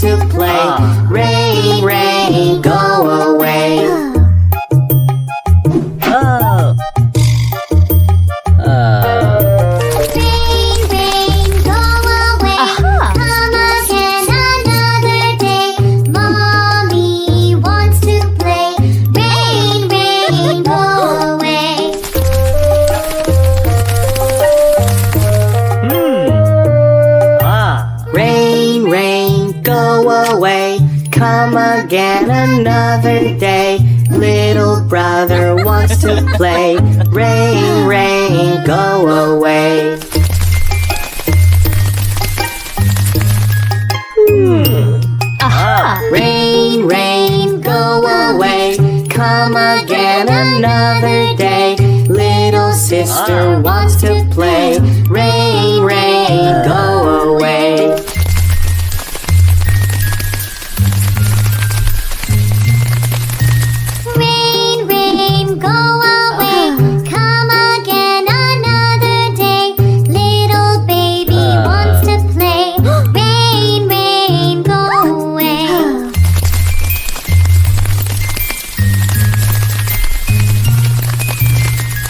to play. Rain, rain, go away. Oh. Rain, rain, go away. Come again another day. Mommy wants to play. Rain, rain, go away. Rain, rain, go away. Come again another day. Little brother wants to play. Rain, rain, go away. Rain, rain, go away. Come again another day. Little sister wants to play. Rain, rain, go away. Rain, rain, go away. Come again another day. Little baby wants to play. Rain, rain, go away.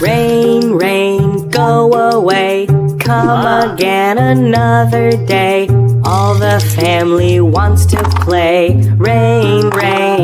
Rain, rain, go away. Come again another day. All the family wants to play. Rain, rain,